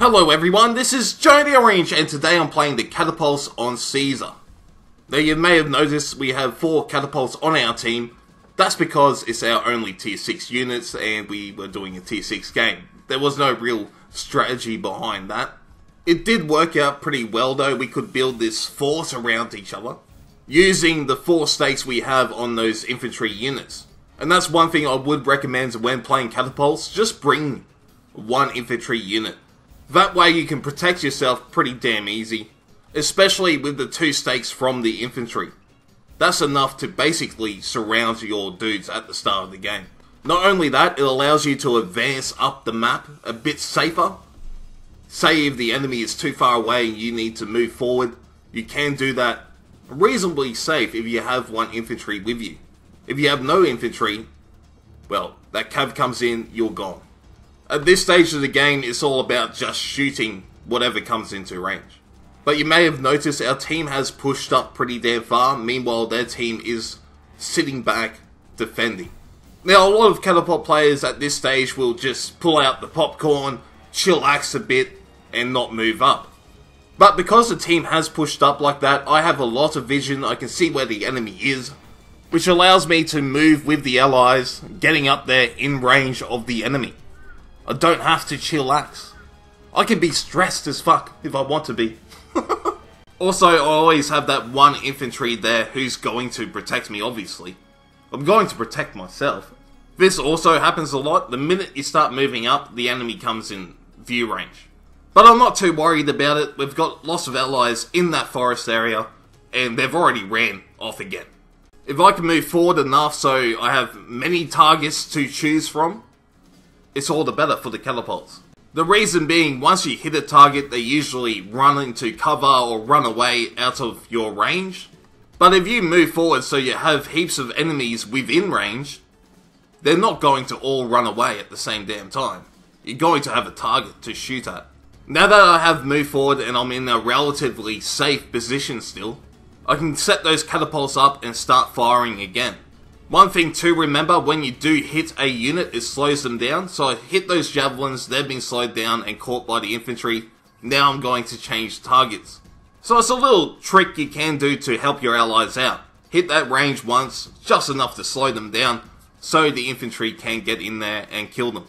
Hello everyone, this is Johnny Orange and today I'm playing the Catapults on Caesar. Now you may have noticed we have 4 Catapults on our team. That's because it's our only tier 6 units and we were doing a tier 6 game. There was no real strategy behind that. It did work out pretty well though. We could build this force around each other using the 4 stakes we have on those infantry units. And that's one thing I would recommend when playing Catapults, just bring 1 infantry unit. That way you can protect yourself pretty damn easy, especially with the 2 stakes from the infantry. That's enough to basically surround your dudes at the start of the game. Not only that, it allows you to advance up the map a bit safer. Say if the enemy is too far away and you need to move forward, you can do that reasonably safe if you have 1 infantry with you. If you have no infantry, well, that cav comes in, you're gone. At this stage of the game, it's all about just shooting whatever comes into range. But you may have noticed our team has pushed up pretty damn far, meanwhile their team is sitting back, defending. Now a lot of Catapult players at this stage will just pull out the popcorn, chillax a bit, and not move up. But because the team has pushed up like that, I have a lot of vision, I can see where the enemy is, which allows me to move with the allies, getting up there in range of the enemy. I don't have to chillax. I can be stressed as fuck if I want to be. Also, I always have that 1 infantry there who's going to protect me, obviously. I'm going to protect myself. This also happens a lot. The minute you start moving up, the enemy comes in view range. But I'm not too worried about it. We've got lots of allies in that forest area, and they've already ran off again. If I can move forward enough so I have many targets to choose from, it's all the better for the Catapults. The reason being, once you hit a target, they usually run into cover or run away out of your range. But if you move forward so you have heaps of enemies within range, they're not going to all run away at the same damn time. You're going to have a target to shoot at. Now that I have moved forward and I'm in a relatively safe position still, I can set those Catapults up and start firing again. One thing to remember, when you do hit a unit, it slows them down. So I hit those javelins, they've been slowed down and caught by the infantry. Now I'm going to change targets. So it's a little trick you can do to help your allies out. Hit that range once, just enough to slow them down, so the infantry can get in there and kill them.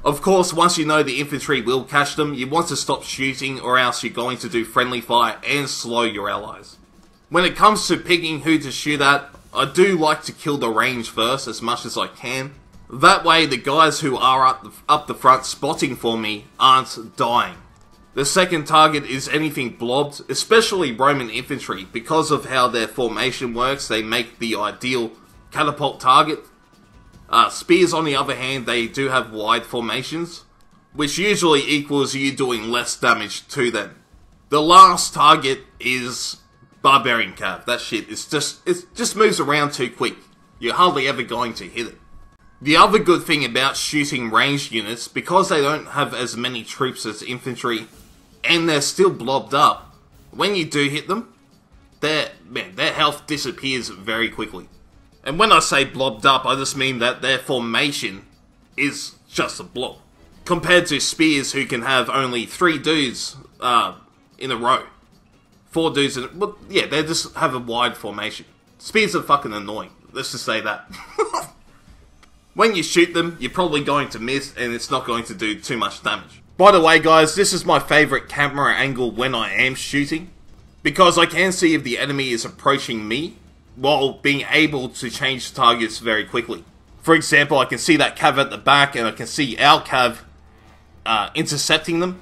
Of course, once you know the infantry will catch them, you want to stop shooting or else you're going to do friendly fire and slow your allies. When it comes to picking who to shoot at, I do like to kill the range first as much as I can. That way the guys who are up the front spotting for me aren't dying. The second target is anything blobbed, especially Roman infantry. Because of how their formation works, they make the ideal catapult target. Spears on the other hand, they do have wide formations, which usually equals you doing less damage to them. The last target is Barbarian Cav. That shit is it just moves around too quick. You're hardly ever going to hit it. The other good thing about shooting ranged units, because they don't have as many troops as infantry, and they're still blobbed up, when you do hit them, their health disappears very quickly. And when I say blobbed up, I just mean that their formation is just a blob. Compared to spears who can have only 3 dudes in a row. 4 dudes in, well, yeah, they just have a wide formation. Spears are fucking annoying. Let's just say that. When you shoot them, you're probably going to miss, and it's not going to do too much damage. By the way, guys, this is my favorite camera angle when I am shooting, because I can see if the enemy is approaching me, while being able to change targets very quickly. For example, I can see that cav at the back, and I can see our cav intercepting them.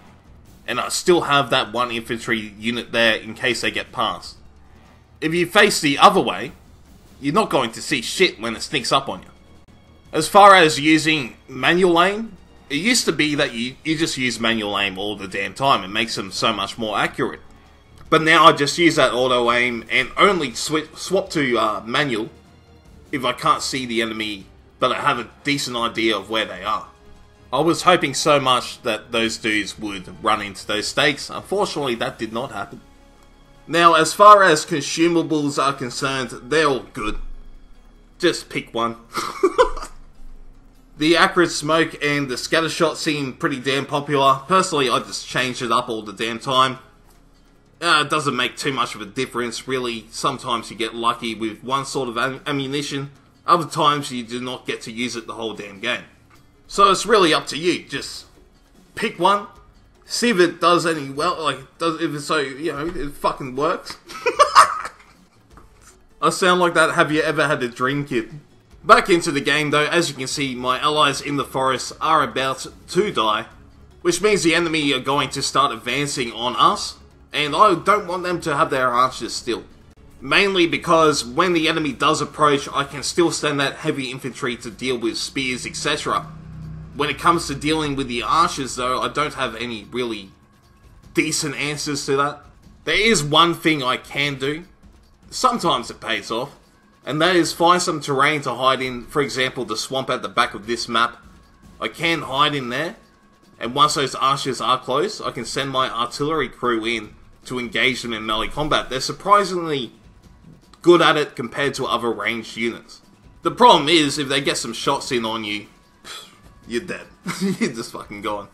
And I still have that 1 infantry unit there in case they get past. If you face the other way, you're not going to see shit when it sneaks up on you. As far as using manual aim, it used to be that you just use manual aim all the damn time. It makes them so much more accurate. But now I just use that auto aim and only swap to manual if I can't see the enemy but I have a decent idea of where they are. I was hoping so much that those dudes would run into those stakes. Unfortunately, that did not happen. Now, as far as consumables are concerned, they're all good. Just pick one. The accurate smoke and the scatter shot seem pretty damn popular. Personally, I just change it up all the damn time. It doesn't make too much of a difference, really. Sometimes you get lucky with one sort of ammunition. Other times you do not get to use it the whole damn game. So it's really up to you. Just pick one. See if it does any well, if it's so, it fucking works. I sound like that. Have you ever had a dream, kid? Back into the game though, as you can see, my allies in the forest are about to die, which means the enemy are going to start advancing on us, and I don't want them to have their archers still. Mainly because when the enemy does approach, I can still send that heavy infantry to deal with spears, etc. When it comes to dealing with the archers though, I don't have any really decent answers to that. There is one thing I can do. Sometimes it pays off, and that is find some terrain to hide in. For example, the swamp at the back of this map. I can hide in there, and once those archers are close, I can send my artillery crew in to engage them in melee combat. They're surprisingly good at it compared to other ranged units. The problem is, if they get some shots in on you, you're dead. You're just fucking gone.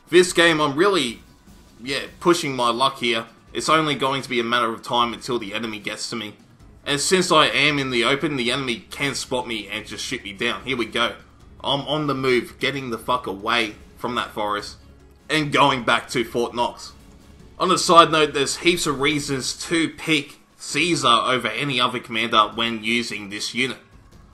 This game, I'm really, pushing my luck here. It's only going to be a matter of time until the enemy gets to me. And since I am in the open, the enemy can spot me and just shoot me down. Here we go. I'm on the move, getting the fuck away from that forest, and going back to Fort Knox. On a side note, there's heaps of reasons to pick Caesar over any other commander when using this unit.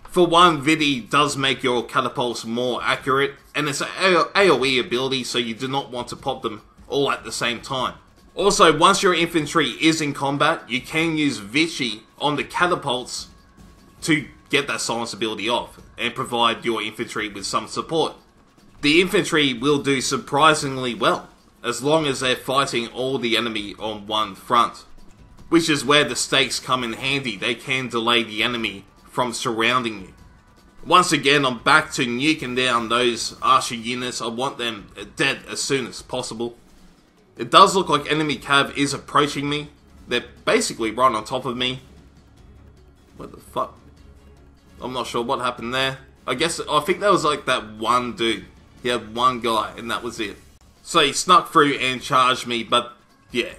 For one, Vidi does make your catapults more accurate, and it's an AoE ability, so you do not want to pop them all at the same time. Also, once your infantry is in combat, you can use Vichy on the catapults to get that silence ability off, and provide your infantry with some support. The infantry will do surprisingly well, as long as they're fighting all the enemy on one front. Which is where the stakes come in handy. They can delay the enemy from surrounding you. Once again, I'm back to nuking down those archer units. I want them dead as soon as possible. It does look like enemy cav is approaching me. They're basically right on top of me. What the fuck? I'm not sure what happened there. I think that was like that one dude. He had one guy and that was it. So he snuck through and charged me, but yeah,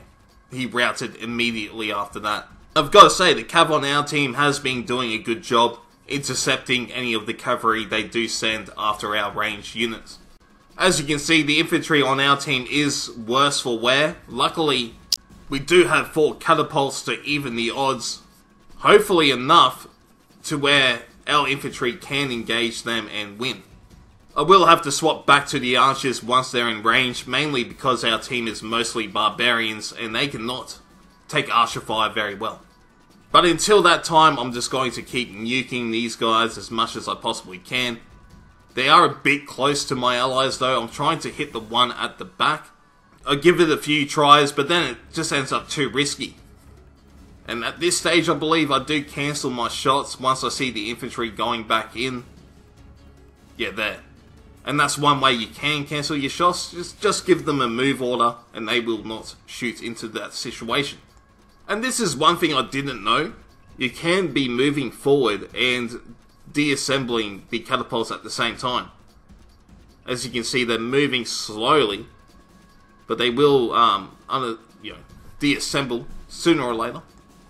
he routed immediately after that. I've got to say, the cav on our team has been doing a good job intercepting any of the cavalry they do send after our ranged units. As you can see, the infantry on our team is worse for wear. Luckily, we do have 4 catapults to even the odds. Hopefully enough to where our infantry can engage them and win. I will have to swap back to the archers once they're in range, mainly because our team is mostly barbarians and they cannot take archer fire very well. But until that time, I'm just going to keep nuking these guys as much as I possibly can. They are a bit close to my allies though. I'm trying to hit the one at the back. I give it a few tries, but then it just ends up too risky. And at this stage, I believe I do cancel my shots once I see the infantry going back in. Yeah, there. And that's one way you can cancel your shots. Just give them a move order and they will not shoot into that situation. And this is one thing I didn't know. You can be moving forward and deassembling the catapults at the same time. As you can see, they're moving slowly, but they will deassemble sooner or later.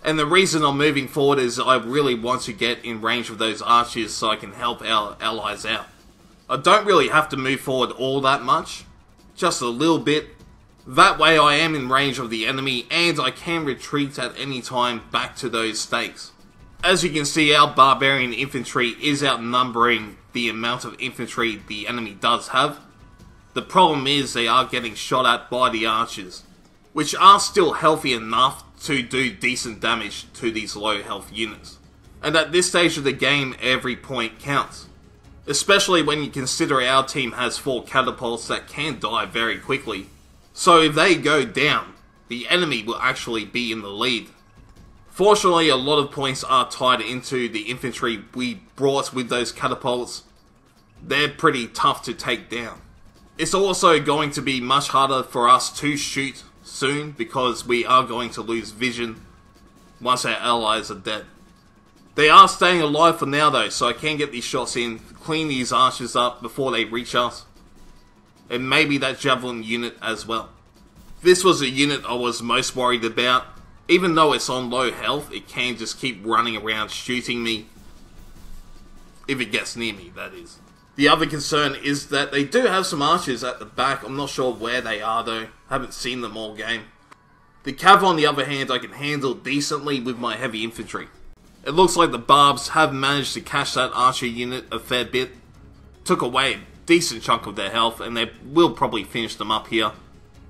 And the reason I'm moving forward is I really want to get in range of those archers so I can help our allies out. I don't really have to move forward all that much, just a little bit. That way I am in range of the enemy and I can retreat at any time back to those stakes. As you can see, our barbarian infantry is outnumbering the amount of infantry the enemy does have. The problem is they are getting shot at by the archers, which are still healthy enough to do decent damage to these low health units. And at this stage of the game, every point counts. Especially when you consider our team has 4 catapults that can die very quickly. So if they go down, the enemy will actually be in the lead. Fortunately, a lot of points are tied into the infantry we brought with those catapults. They're pretty tough to take down. It's also going to be much harder for us to shoot soon because we are going to lose vision once our allies are dead. They are staying alive for now though, so I can get these shots in, clean these archers up before they reach us. And maybe that javelin unit as well. This was a unit I was most worried about. Even though it's on low health, it can just keep running around shooting me. If it gets near me, that is. The other concern is that they do have some archers at the back. I'm not sure where they are though. Haven't seen them all game. The cav on the other hand I can handle decently with my heavy infantry. It looks like the barbs have managed to catch that archer unit a fair bit. Took away a decent chunk of their health and they will probably finish them up here.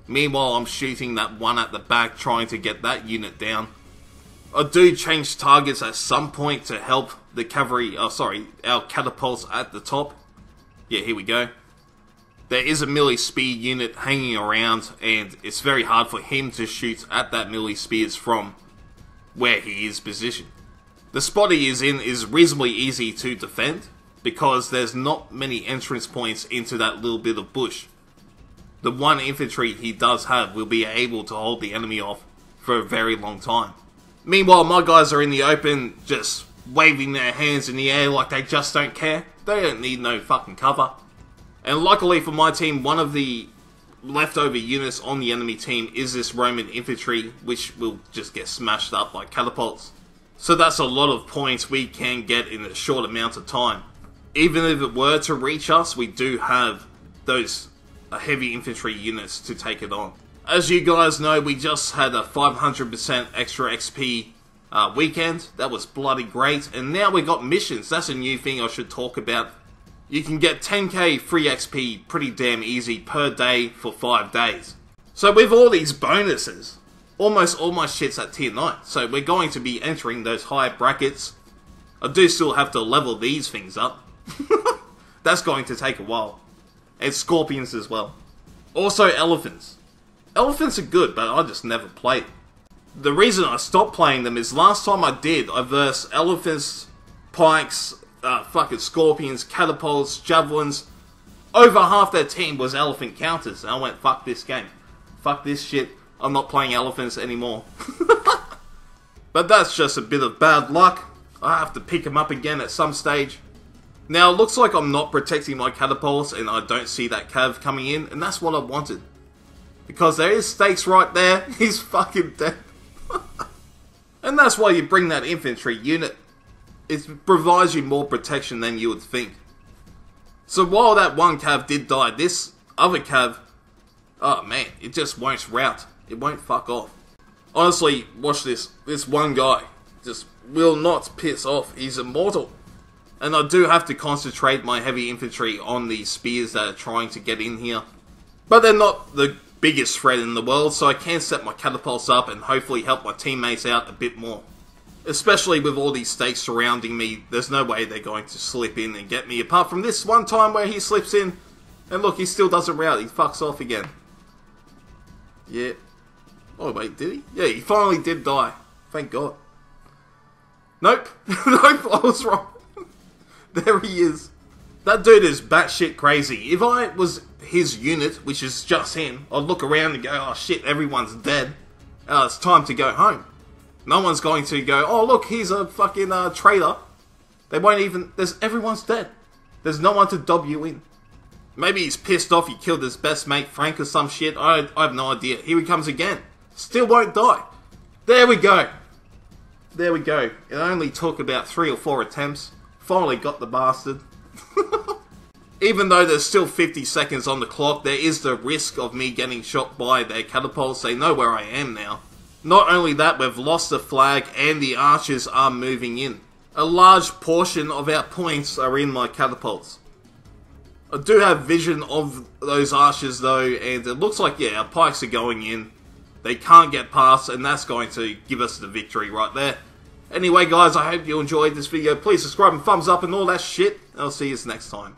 Meanwhile I'm shooting that one at the back trying to get that unit down. I do change targets at some point to help the cavalry, our catapults at the top. Yeah, here we go. There is a melee spear unit hanging around and it's very hard for him to shoot at that melee spears from where he is positioned. The spot he is in is reasonably easy to defend because there's not many entrance points into that little bit of bush. The one infantry he does have will be able to hold the enemy off for a very long time. Meanwhile, my guys are in the open just waving their hands in the air like they just don't care. They don't need no fucking cover. And luckily for my team, one of the leftover units on the enemy team is this Roman infantry, which will just get smashed up by catapults. So that's a lot of points we can get in a short amount of time. Even if it were to reach us, we do have those heavy infantry units to take it on. As you guys know, we just had a 500% extra XP weekend. That was bloody great. And now we got missions. That's a new thing I should talk about. You can get 10k free XP pretty damn easy per day for 5 days. So with all these bonuses, almost all my shit's at tier 9. So we're going to be entering those higher brackets. I do still have to level these things up. That's going to take a while. And scorpions as well. Also elephants. Elephants are good, but I just never played. The reason I stopped playing them is last time I did, I versed elephants, pikes, fucking scorpions, catapults, javelins. Over half their team was elephant counters. And I went, fuck this game. Fuck this shit. I'm not playing elephants anymore. But that's just a bit of bad luck. I have to pick them up again at some stage. Now, it looks like I'm not protecting my catapults and I don't see that cav coming in, and that's what I wanted. Because there is stakes right there, he's fucking dead. And that's why you bring that infantry unit. It provides you more protection than you would think. So while that one cav did die, this other cav, oh man, it just won't rout. It won't fuck off. Honestly, watch this. This one guy just will not piss off. He's immortal. And I do have to concentrate my heavy infantry on these spears that are trying to get in here. But they're not the biggest threat in the world, so I can set my catapults up and hopefully help my teammates out a bit more. Especially with all these stakes surrounding me, there's no way they're going to slip in and get me, apart from this one time where he slips in, and look, he still doesn't rout, he fucks off again. Yeah. Oh wait, did he? Yeah, he finally did die. Thank God. Nope. Nope, I was wrong. There he is. That dude is batshit crazy. If I was his unit, which is just him, I'd look around and go, oh shit, everyone's dead. It's time to go home. No one's going to go, oh look, he's a fucking traitor. They won't even, everyone's dead. There's no one to dob you in. Maybe he's pissed off he killed his best mate Frank or some shit. I have no idea. Here he comes again. Still won't die. There we go. There we go. It only took about 3 or 4 attempts. Finally got the bastard. Even though there's still 50 seconds on the clock, there is the risk of me getting shot by their catapults. They know where I am now. Not only that, we've lost the flag and the archers are moving in. A large portion of our points are in my catapults. I do have vision of those archers though, and it looks like, yeah, our pikes are going in. They can't get past, and that's going to give us the victory right there. Anyway guys, I hope you enjoyed this video. Please subscribe and thumbs up and all that shit. I'll see you next time.